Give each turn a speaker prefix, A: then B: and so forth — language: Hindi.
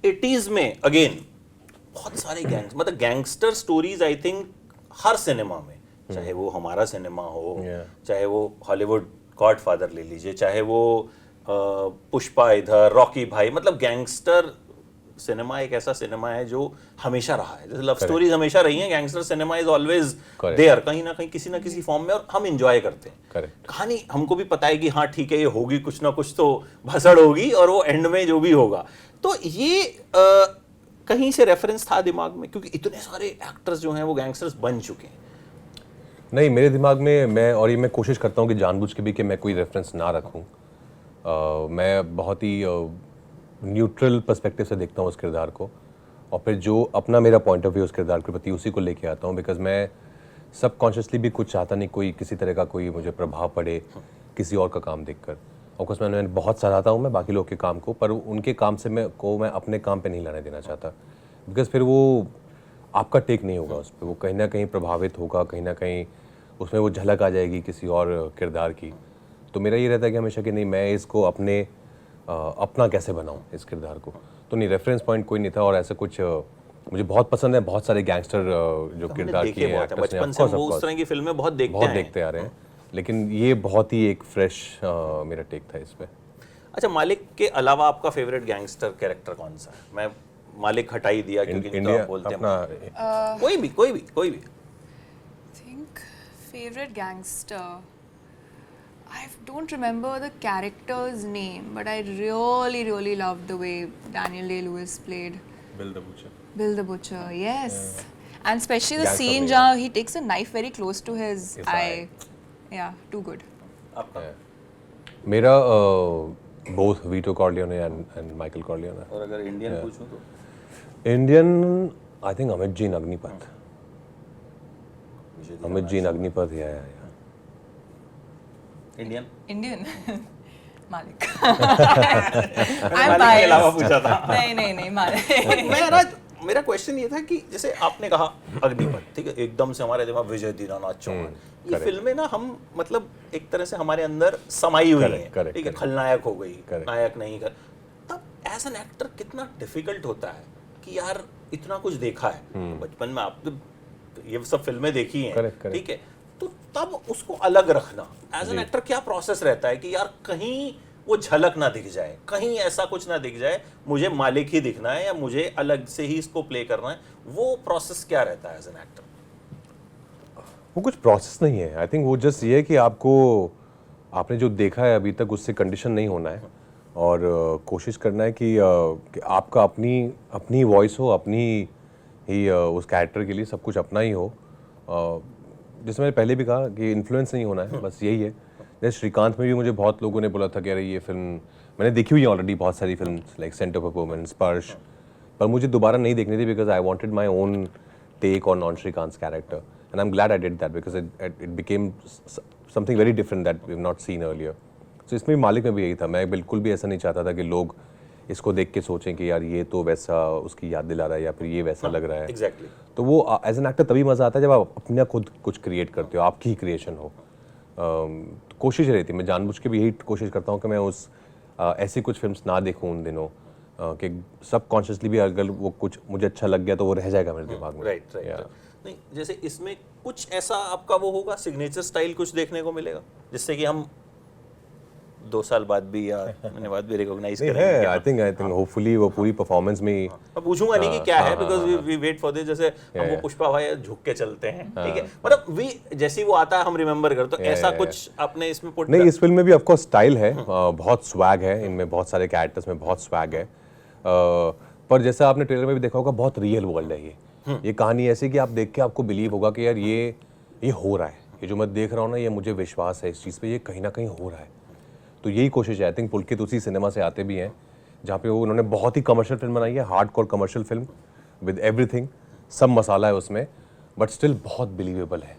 A: 80s में अगेन बहुत सारे मतलब gangster stories I think her cinema में, चाहे वो हमारा सिनेमा हो, चाहे वो हॉलीवुड गॉडफादर ले लीजिए, चाहे वो पुष्पा इधर, रॉकी भाई, मतलब गैंगस्टर सिनेमा एक ऐसा सिनेमा है जो हमेशा रहा है। जैसे लव स्टोरीज हमेशा रही हैं, gangster cinema is always there, कहीं ना कहीं किसी ना किसी फॉर्म में, और हम एंजॉय करते हैं। कहानी हमको भी पता है कि हाँ ठीक है, ये होगी, कुछ ना कुछ तो भसड़ होगी, और वो एंड में जो भी होगा। तो ये कहीं से रेफरेंस था दिमाग में, क्योंकि इतने सारे एक्टर्स जो हैं वो गैंगस्टर्स बन चुके हैं।
B: नहीं, मेरे दिमाग में मैं कोशिश करता हूँ कि जानबूझ के भी कि मैं कोई रेफरेंस ना रखूँ। मैं बहुत ही न्यूट्रल पर्सपेक्टिव से देखता हूँ उस किरदार को, और फिर जो अपना मेरा पॉइंट ऑफ व्यू उस किरदार के प्रति उसी को लेके आता हूँ। बिकॉज मैं सबकॉन्शियसली भी कुछ चाहता नहीं कोई किसी तरह का कोई मुझे प्रभाव पड़े किसी और का काम देखकर। ऑफकोर्स मैंने बहुत सराहता हूँ मैं बाकी लोग के काम को, पर उनके काम से मैं अपने काम पे नहीं लाने देना चाहता, बिकॉज फिर वो आपका टेक नहीं होगा उस पर, वो कहीं ना कहीं प्रभावित होगा, कहीं ना कहीं उसमें वो झलक आ जाएगी किसी और किरदार की। तो मेरा ये रहता है कि हमेशा कि नहीं, मैं इसको अपना कैसे बनाऊं इस किरदार को। तो नहीं, रेफरेंस पॉइंट कोई नहीं था, और ऐसा कुछ मुझे बहुत पसंद है, बहुत सारे गैंगस्टर जो किरदार किए हैं
A: बचपन से वो उस तरह की फिल्में बहुत देखते
B: आ रहे हैं, लेकिन ये बहुत ही एक फ्रेश मेरा टेक था इस पे।
A: अच्छा, मालिक के अलावा आपका फेवरेट गैंगस्टर कैरेक्टर कौन सा है? मैं मालिक हटा ही दिया क्योंकि
B: इंडिया
A: तो बोलते
B: अपना
A: हैं कोई भी
C: think favorite gangster. I don't remember the character's name, but I really loved the way Daniel Day-Lewis played
B: Bill the Butcher.
C: Bill the Butcher. Yes, and especially the
B: Gangster
C: scene
B: movie.
C: where he takes a knife very close to his
B: His
C: eye.
B: eye.
C: Yeah, too good.
A: आपका?
B: मेरा both Vito Corleone and Michael Corleone.
A: और अगर इंडियन पूछूं तो
B: Indian I think Amit ji Agnipath. Amit ji Agnipath या
A: इंडियन
C: Malik.
A: I'm के अलावा पूछा था।
C: नहीं Malik.
A: मेरा क्वेश्चन ये था कि जैसे आपने कहा अग्निपथ, ठीक है, एकदम से हमारे दिमाग विजय दीनानाथ चौहान, ये फिल्में ना हम मतलब एक तरह से हमारे अंदर समाई हुई हैं, ठीक है, खलनायक हो गई, नायक नहीं कर। तब एज एन एक्टर कितना डिफिकल्ट होता है कि यार इतना कुछ देखा है बचपन में, आप ये सब फिल्में देखी हैं, ठीक है, तो तब उसको अलग रखना एज एन एक्टर क्या प्रोसेस रहता है कि यार कहीं वो झलक ना दिख जाए, कहीं ऐसा कुछ ना दिख जाए, मुझे मालिक ही दिखना है या मुझे अलग से ही इसको प्ले करना है, वो प्रोसेस क्या रहता है एज एन एक्टर?
B: वो कुछ प्रोसेस नहीं है, आई थिंक वो जस्ट ये है कि आपने जो देखा है अभी तक उससे कंडीशन नहीं होना है, और कोशिश करना है कि आपका अपनी वॉइस हो, अपनी ही उस कैरेक्टर के लिए सब कुछ अपना ही हो। जैसे मैंने पहले भी कहा कि इन्फ्लुएंस नहीं होना है, बस यही है। जैसे श्रीकांत में भी मुझे बहुत लोगों ने बोला था कि अरे ये फिल्म मैंने देखी हुई है ऑलरेडी, बहुत सारी film like scent of a woman, Sparsh, पर मुझे दोबारा नहीं देखनी थी because I wanted my own take on Shrikant character, and I am glad I did that because it became something very different that we have not seen earlier. So इसमें मालिक में भी यही था, मैं बिल्कुल भी ऐसा नहीं चाहता था कि लोग इसको देख के सोचें कि यार ये तो वैसा उसकी याद दिला रहा है या फिर ये वैसा लग रहा है।
A: Exactly.
B: तो वो एज एन एक्टर तभी मज़ा आता है जब आप अपना खुद कुछ क्रिएट करते हो, आपकी ही क्रिएशन हो। तो कोशिश रहती है, मैं जानबूझ के भी यही कोशिश करता हूँ कि मैं ऐसी कुछ फिल्म्स ना देखूँ उन दिनों, कि सब कॉन्शियसली भी अगर वो कुछ मुझे अच्छा लग गया तो वो रह जाएगा मेरे दिमाग में।
A: राइट। नहीं, जैसे इसमें कुछ ऐसा आपका वो होगा सिग्नेचर स्टाइल कुछ देखने को मिलेगा जिससे कि हम 2 साल बाद भी या महीने बाद भी रिकॉग्नाइज करेंगे?
B: आई थिंक होपफुली वो पूरी परफॉर्मेंस में ही।
A: अब पूछूंगा नहीं कि क्या है, because we wait for this. जैसे हम वो पुष्पा भाई झुक के चलते हैं, ठीक है, मतलब वी जैसे ही वो आता है हम रिमेंबर करते, तो ऐसा कुछ आपने इसमें पुट
B: नहीं, इस फिल्म में भी ऑफ कोर्स स्टाइल है, बहुत स्वैग है इनमें, बहुत सारे कैरेक्टर्स में बहुत स्वैग है, पर जैसा आपने ट्रेलर में भी देखा होगा बहुत रियल वर्ल्ड है ये कहानी ऐसी कि आप देख के आपको बिलीव होगा कि यार ये हो रहा है, ये जो मैं देख रहा हूँ ना, ये मुझे विश्वास है इस चीज़ पे, ये कहीं ना कहीं हो रहा है। तो यही कोशिश है। आई थिंक पुलकित उसी सिनेमा से आते भी हैं जहाँ पे उन्होंने बहुत ही कमर्शियल फिल्म बनाई है, hardcore commercial film with everything, सब मसाला है उसमें, बट स्टिल बहुत बिलीवेबल है।